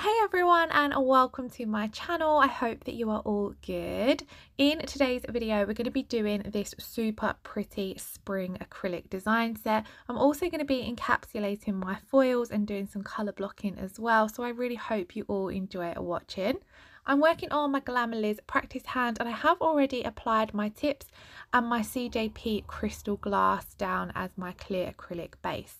Hey everyone, and welcome to my channel. I hope that you are all good. In today's video we're going to be doing this super pretty spring acrylic design set. I'm also going to be encapsulating my foils and doing some colour blocking as well, so I really hope you all enjoy watching. I'm working on my Glamerliz practice hand and I have already applied my tips and my CJP crystal glass down as my clear acrylic base.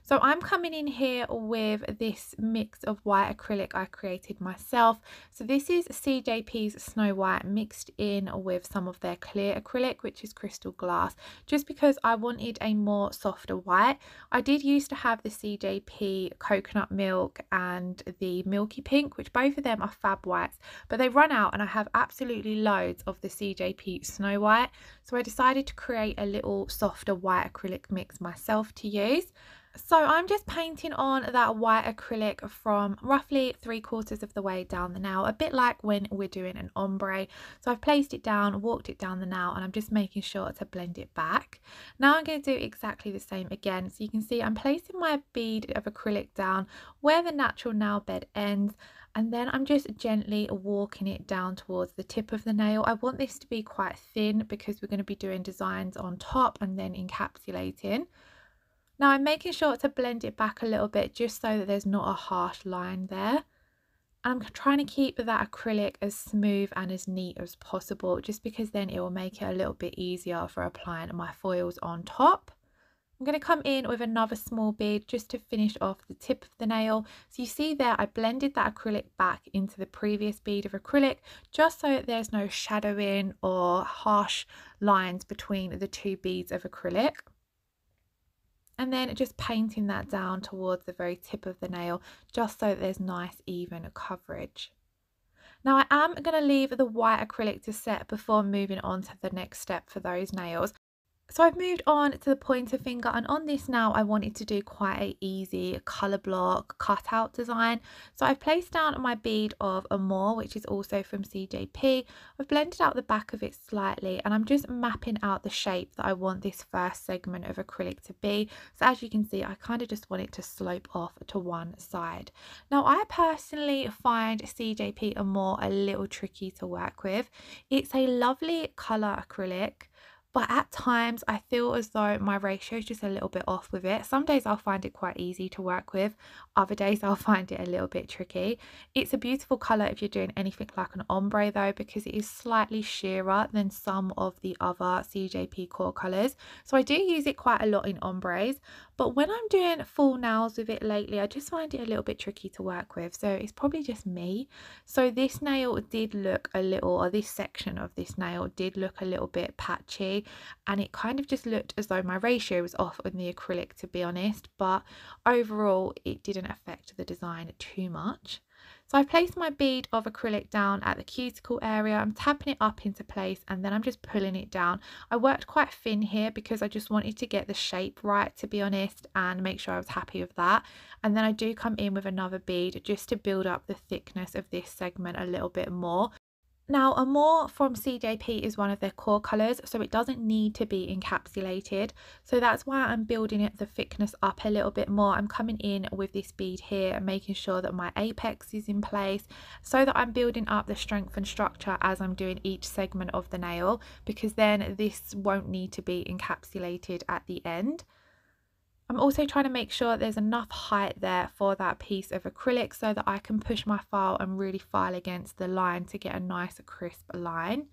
So I'm coming in here with this mix of white acrylic I created myself. So this is CJP's Snow White mixed in with some of their clear acrylic, which is crystal glass, just because I wanted a more softer white. I did used to have the CJP coconut milk and the milky pink, which both of them are fab whites, but they run out and I have absolutely loads of the CJP Snow White. So I decided to create a little softer white acrylic mix myself to use. So I'm just painting on that white acrylic from roughly 3/4 of the way down the nail, a bit like when we're doing an ombre. So I've placed it down, walked it down the nail, and I'm just making sure to blend it back. Now I'm going to do exactly the same again. So you can see I'm placing my bead of acrylic down where the natural nail bed ends, and then I'm just gently walking it down towards the tip of the nail. I want this to be quite thin because we're going to be doing designs on top and then encapsulating. Now I'm making sure to blend it back a little bit just so that there's not a harsh line there. And I'm trying to keep that acrylic as smooth and as neat as possible, just because then it will make it a little bit easier for applying my foils on top. I'm going to come in with another small bead just to finish off the tip of the nail. So you see there I blended that acrylic back into the previous bead of acrylic just so that there's no shadowing or harsh lines between the two beads of acrylic. And then just painting that down towards the very tip of the nail just so that there's nice even coverage. Now I am going to leave the white acrylic to set before moving on to the next step for those nails. So I've moved on to the pointer finger, and on this now I wanted to do quite a easy colour block cutout design. So I've placed down my bead of Amor, which is also from CJP. I've blended out the back of it slightly and I'm just mapping out the shape that I want this first segment of acrylic to be. So as you can see, I kind of just want it to slope off to one side. Now I personally find CJP Amor a little tricky to work with. It's a lovely colour acrylic, but at times I feel as though my ratio is just a little bit off with it. Some days I'll find it quite easy to work with. Other days I'll find it a little bit tricky. It's a beautiful colour if you're doing anything like an ombre though, because it is slightly sheerer than some of the other CJP core colours. So I do use it quite a lot in ombres. But when I'm doing full nails with it lately, I just find it a little bit tricky to work with. So it's probably just me. So this nail did look a little, or this section of this nail did look a little bit patchy. And it kind of just looked as though my ratio was off on the acrylic, to be honest. But overall, it didn't affect the design too much. So I've placed my bead of acrylic down at the cuticle area. I'm tapping it up into place and then I'm just pulling it down. I worked quite thin here because I just wanted to get the shape right, to be honest, and make sure I was happy with that. And then I do come in with another bead just to build up the thickness of this segment a little bit more. Now, Amor from CJP is one of their core colours, so it doesn't need to be encapsulated. So that's why I'm building it the thickness up a little bit more. I'm coming in with this bead here and making sure that my apex is in place so that I'm building up the strength and structure as I'm doing each segment of the nail, because then this won't need to be encapsulated at the end. I'm also trying to make sure there's enough height there for that piece of acrylic so that I can push my file and really file against the line to get a nice crisp line.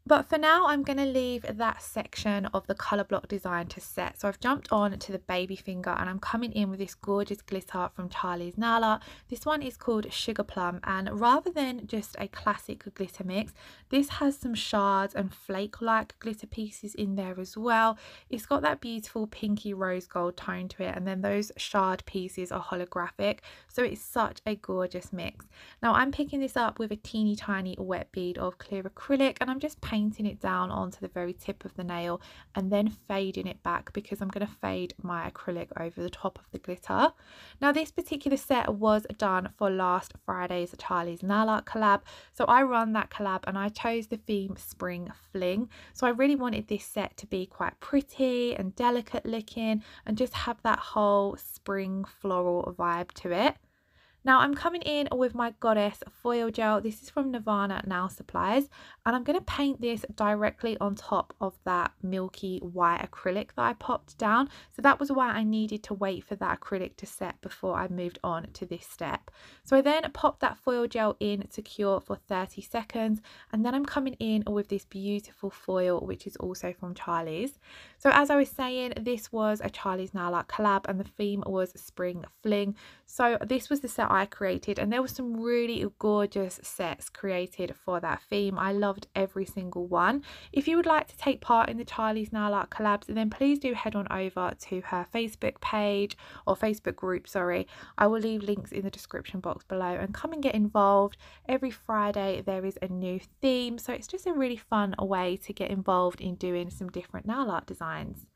But for now, I'm going to leave that section of the colour block design to set. So I've jumped on to the baby finger and I'm coming in with this gorgeous glitter from Charlie's Nail Art. This one is called Sugarplum, and rather than just a classic glitter mix, this has some shards and flake-like glitter pieces in there as well. It's got that beautiful pinky rose gold tone to it, and then those shard pieces are holographic. So it's such a gorgeous mix. Now I'm picking this up with a teeny tiny wet bead of clear acrylic and I'm just painting it down onto the very tip of the nail and then fading it back because I'm going to fade my acrylic over the top of the glitter. Now this particular set was done for last Friday's Charlie's Nail Art collab, so I run that collab and I chose the theme Spring Fling. So I really wanted this set to be quite pretty and delicate looking and just have that whole spring floral vibe to it. Now I'm coming in with my Goddess foil gel. This is from Nirvana Nail Supplies, and I'm going to paint this directly on top of that milky white acrylic that I popped down. So that was why I needed to wait for that acrylic to set before I moved on to this step. So I then popped that foil gel in to cure for 30 seconds, and then I'm coming in with this beautiful foil, which is also from Charlie's. So as I was saying, this was a Charlie's Nail Art collab, and the theme was Spring Fling. So this was the set I created, and there were some really gorgeous sets created for that theme. I loved every single one. If you would like to take part in the Charlie's Nail Art collabs, then please do head on over to her Facebook page, or Facebook group, sorry. I will leave links in the description box below, and come and get involved. Every Friday there is a new theme, so it's just a really fun way to get involved in doing some different nail art designs.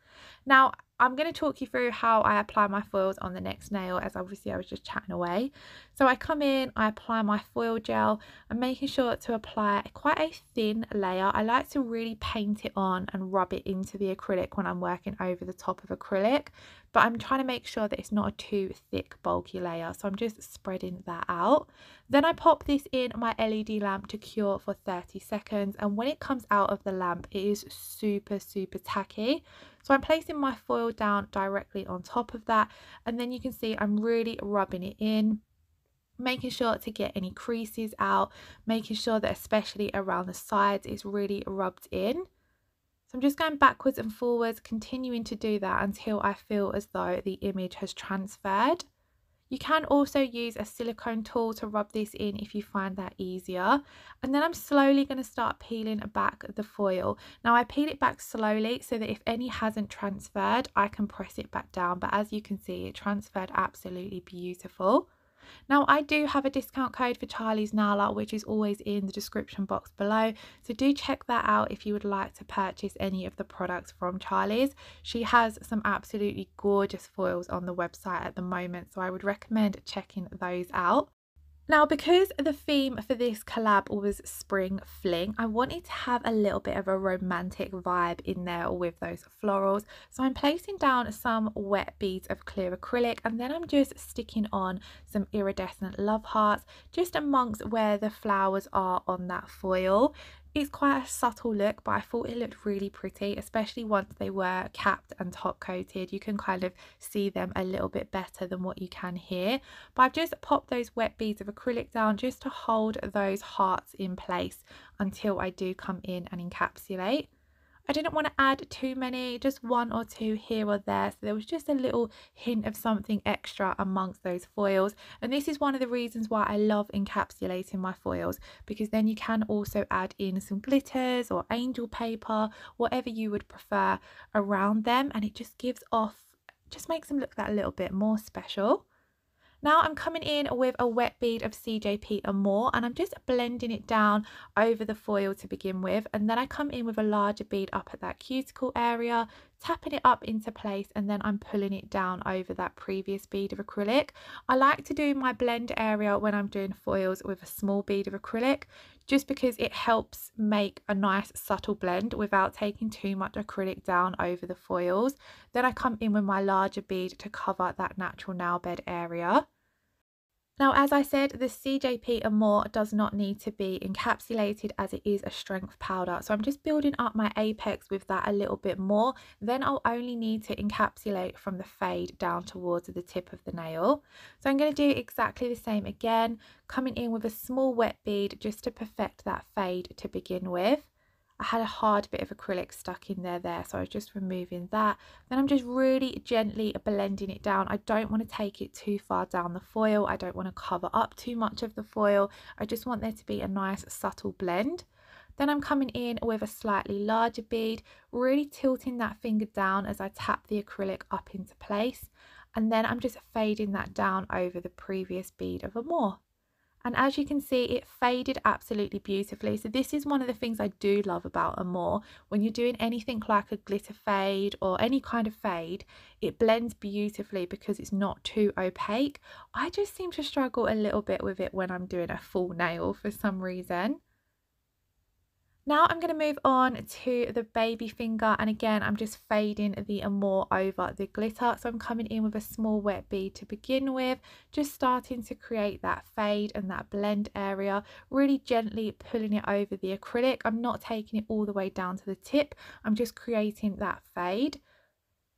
Now, I'm going to talk you through how I apply my foils on the next nail, as obviously I was just chatting away. So I come in, I apply my foil gel. I'm making sure to apply quite a thin layer. I like to really paint it on and rub it into the acrylic when I'm working over the top of acrylic, but I'm trying to make sure that it's not a too thick, bulky layer. So I'm just spreading that out. Then I pop this in my LED lamp to cure for 30 seconds. And when it comes out of the lamp, it is super, super tacky. So I'm placing my foil down directly on top of that, and then you can see I'm really rubbing it in, making sure to get any creases out, making sure that especially around the sides it's really rubbed in. So I'm just going backwards and forwards, continuing to do that until I feel as though the image has transferred. You can also use a silicone tool to rub this in if you find that easier. And then I'm slowly going to start peeling back the foil. Now I peel it back slowly so that if any hasn't transferred, I can press it back down. But as you can see, it transferred absolutely beautiful. Now I do have a discount code for Charlie's Nail Art, which is always in the description box below, so do check that out if you would like to purchase any of the products from Charlie's. She has some absolutely gorgeous foils on the website at the moment, so I would recommend checking those out. Now, because the theme for this collab was Spring Fling, I wanted to have a little bit of a romantic vibe in there with those florals. So I'm placing down some wet beads of clear acrylic, and then I'm just sticking on some iridescent love hearts just amongst where the flowers are on that foil. It's quite a subtle look, but I thought it looked really pretty, especially once they were capped and top coated. You can kind of see them a little bit better than what you can here. But I've just popped those wet beads of acrylic down just to hold those hearts in place until I do come in and encapsulate. I didn't want to add too many, just one or two here or there, so there was just a little hint of something extra amongst those foils. And this is one of the reasons why I love encapsulating my foils, because then you can also add in some glitters or angel paper, whatever you would prefer around them, and it just gives off, just makes them look that little bit more special. Now I'm coming in with a wet bead of CJP Amor, and I'm just blending it down over the foil to begin with, and then I come in with a larger bead up at that cuticle area, tapping it up into place, and then I'm pulling it down over that previous bead of acrylic. I like to do my blend area when I'm doing foils with a small bead of acrylic, just because it helps make a nice subtle blend without taking too much acrylic down over the foils. Then I come in with my larger bead to cover that natural nail bed area. Now, as I said, the CJP Amor does not need to be encapsulated as it is a strength powder. So I'm just building up my apex with that a little bit more. Then I'll only need to encapsulate from the fade down towards the tip of the nail. So I'm going to do exactly the same again, coming in with a small wet bead just to perfect that fade to begin with. I had a hard bit of acrylic stuck in there, so I was just removing that. Then I'm just really gently blending it down. I don't want to take it too far down the foil. I don't want to cover up too much of the foil. I just want there to be a nice subtle blend. Then I'm coming in with a slightly larger bead, really tilting that finger down as I tap the acrylic up into place. And then I'm just fading that down over the previous bead of Amor. And as you can see, it faded absolutely beautifully. So this is one of the things I do love about Amor. When you're doing anything like a glitter fade or any kind of fade, it blends beautifully because it's not too opaque. I just seem to struggle a little bit with it when I'm doing a full nail for some reason. Now I'm going to move on to the baby finger, and again I'm just fading the Amor over the glitter. So I'm coming in with a small wet bead to begin with, just starting to create that fade and that blend area, really gently pulling it over the acrylic. I'm not taking it all the way down to the tip, I'm just creating that fade.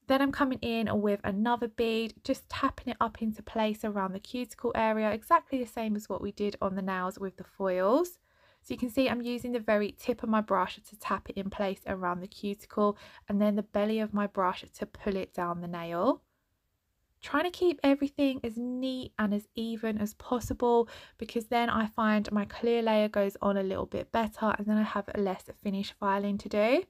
Then I'm coming in with another bead, just tapping it up into place around the cuticle area, exactly the same as what we did on the nails with the foils. So you can see I'm using the very tip of my brush to tap it in place around the cuticle, and then the belly of my brush to pull it down the nail. Trying to keep everything as neat and as even as possible, because then I find my clear layer goes on a little bit better and then I have less finish filing to do.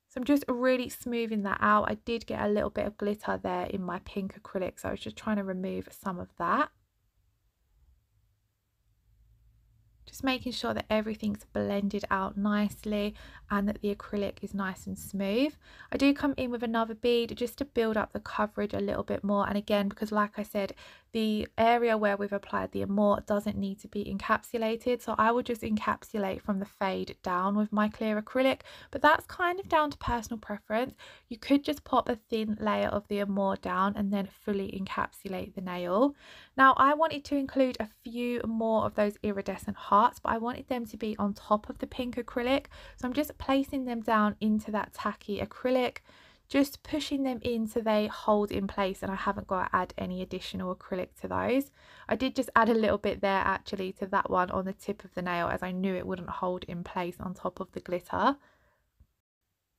So I'm just really smoothing that out. I did get a little bit of glitter there in my pink acrylic, so I was just trying to remove some of that. Just making sure that everything's blended out nicely and that the acrylic is nice and smooth. I do come in with another bead just to build up the coverage a little bit more, and again, because like I said, the area where we've applied the Amor doesn't need to be encapsulated, so I will just encapsulate from the fade down with my clear acrylic, but that's kind of down to personal preference. You could just pop a thin layer of the Amor down and then fully encapsulate the nail. Now I wanted to include a few more of those iridescent hearts, but I wanted them to be on top of the pink acrylic, so I'm just placing them down into that tacky acrylic, just pushing them in so they hold in place, and I haven't got to add any additional acrylic to those. I did just add a little bit there actually to that one on the tip of the nail, as I knew it wouldn't hold in place on top of the glitter.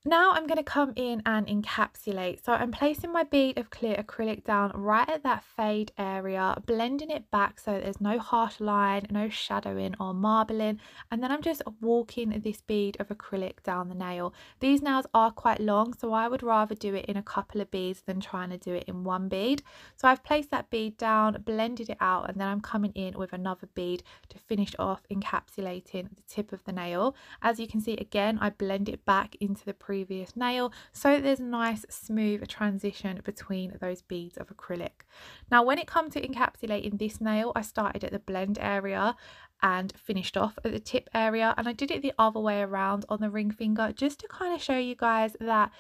Now I'm going to come in and encapsulate. So I'm placing my bead of clear acrylic down right at that fade area, blending it back so there's no harsh line, no shadowing or marbling, and then I'm just walking this bead of acrylic down the nail. These nails are quite long, so I would rather do it in a couple of beads than trying to do it in one bead. So I've placed that bead down, blended it out, and then I'm coming in with another bead to finish off encapsulating the tip of the nail. As you can see, again, I blend it back into the previous nail so that there's a nice smooth transition between those beads of acrylic. Now when it comes to encapsulating this nail, I started at the blend area and finished off at the tip area, and I did it the other way around on the ring finger just to kind of show you guys that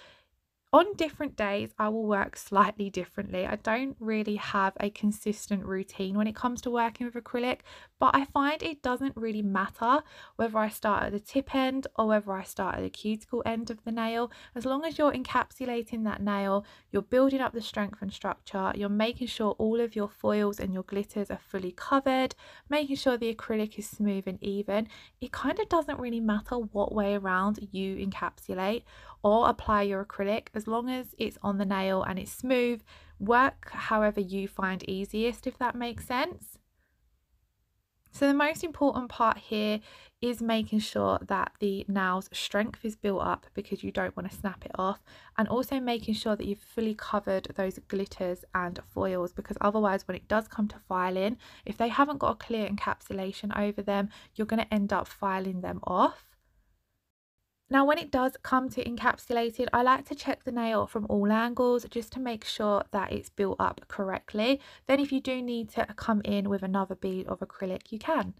on different days, I will work slightly differently. I don't really have a consistent routine when it comes to working with acrylic, but I find it doesn't really matter whether I start at the tip end or whether I start at the cuticle end of the nail. As long as you're encapsulating that nail, you're building up the strength and structure, you're making sure all of your foils and your glitters are fully covered, making sure the acrylic is smooth and even. It kind of doesn't really matter what way around you encapsulate or apply your acrylic, as long as it's on the nail and it's smooth. Work however you find easiest, if that makes sense. So the most important part here is making sure that the nail's strength is built up, because you don't want to snap it off, and also making sure that you've fully covered those glitters and foils, because otherwise when it does come to filing, if they haven't got a clear encapsulation over them, you're going to end up filing them off. Now when it does come to encapsulated, I like to check the nail from all angles just to make sure that it's built up correctly. Then if you do need to come in with another bead of acrylic, you can.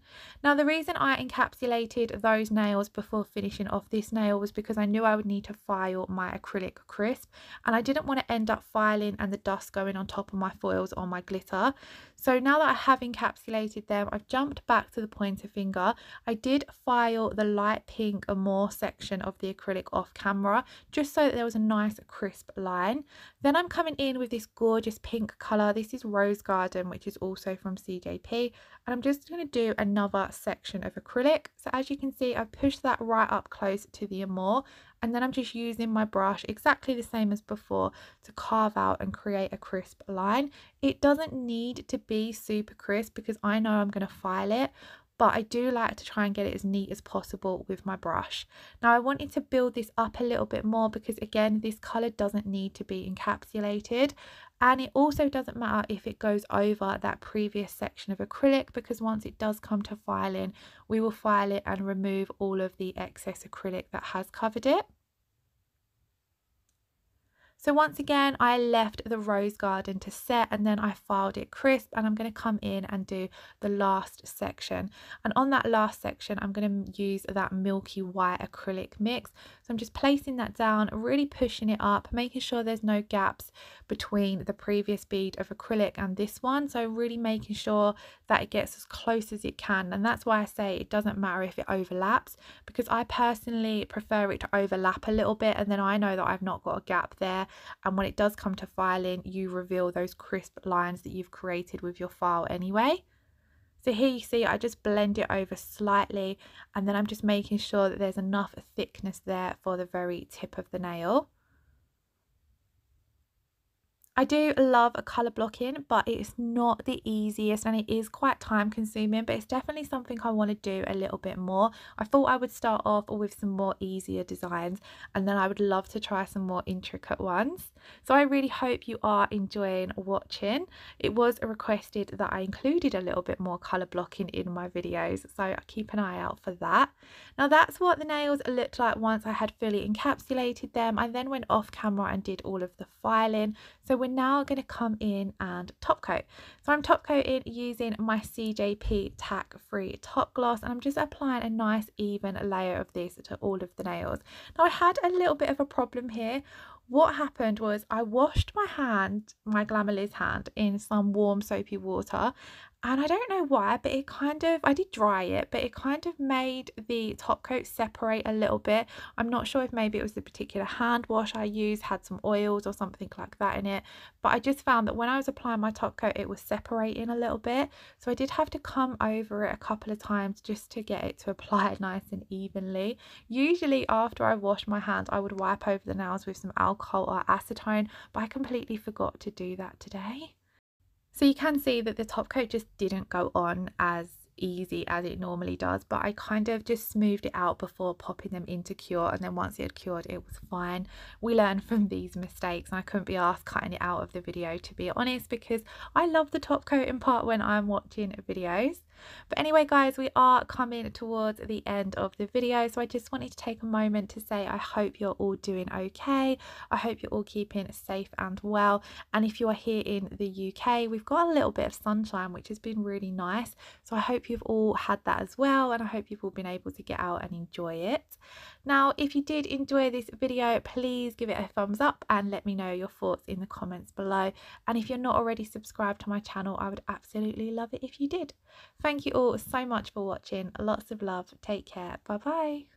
Now the reason I encapsulated those nails before finishing off this nail was because I knew I would need to file my acrylic crisp, and I didn't want to end up filing and the dust going on top of my foils or my glitter. So now that I have encapsulated them, I've jumped back to the pointer finger. I did file the light pink Amor section of the acrylic off camera, just so that there was a nice crisp line. Then I'm coming in with this gorgeous pink colour. This is Rose Garden, which is also from CJP, and I'm just going to do another section of acrylic. So as you can see, I've pushed that right up close to the Amor, and then I'm just using my brush exactly the same as before to carve out and create a crisp line. It doesn't need to be super crisp because I know I'm going to file it, but I do like to try and get it as neat as possible with my brush. Now I wanted to build this up a little bit more because again, this colour doesn't need to be encapsulated, and it also doesn't matter if it goes over that previous section of acrylic, because once it does come to filing, we will file it and remove all of the excess acrylic that has covered it. So once again, I left the rose garden to set and then I filed it crisp, and I'm going to come in and do the last section. And on that last section, I'm going to use that milky white acrylic mix. So I'm just placing that down, really pushing it up, making sure there's no gaps between the previous bead of acrylic and this one. So really making sure that it gets as close as it can. And that's why I say it doesn't matter if it overlaps, because I personally prefer it to overlap a little bit, and then I know that I've not got a gap there. And when it does come to filing, you reveal those crisp lines that you've created with your file anyway. So here you see I just blend it over slightly, and then I'm just making sure that there's enough thickness there for the very tip of the nail. I do love a colour blocking, but it's not the easiest and it is quite time consuming, but it's definitely something I want to do a little bit more. I thought I would start off with some more easier designs, and then I would love to try some more intricate ones. So I really hope you are enjoying watching. It was requested that I included a little bit more colour blocking in my videos, so keep an eye out for that. Now that's what the nails looked like once I had fully encapsulated them. I then went off camera and did all of the filing. So we're now going to come in and top coat. So I'm top coating using my CJP tack free top gloss, and I'm just applying a nice even layer of this to all of the nails. Now I had a little bit of a problem here. What happened was I washed my hand, my Glamerliz hand, in some warm soapy water, and I don't know why, but it kind of, I did dry it, but it kind of made the top coat separate a little bit. I'm not sure if maybe it was the particular hand wash I used, had some oils or something like that in it, but I just found that when I was applying my top coat, it was separating a little bit. So I did have to come over it a couple of times just to get it to apply it nice and evenly. Usually after I wash my hands, I would wipe over the nails with some alcohol or acetone, but I completely forgot to do that today. So you can see that the top coat just didn't go on as easy as it normally does, but I kind of just smoothed it out before popping them into cure, and then once it had cured, it was fine. We learn from these mistakes, and I couldn't be asked cutting it out of the video, to be honest, because I love the top coating part when I'm watching videos. But anyway guys, we are coming towards the end of the video, so I just wanted to take a moment to say I hope you're all doing okay. I hope you're all keeping safe and well, and if you are here in the UK, we've got a little bit of sunshine, which has been really nice, so I hope you've all had that as well, and I hope you've all been able to get out and enjoy it. Now if you did enjoy this video, please give it a thumbs up and let me know your thoughts in the comments below, and if you're not already subscribed to my channel, I would absolutely love it if you did. Thank you all so much for watching. Lots of love. Take care. Bye bye.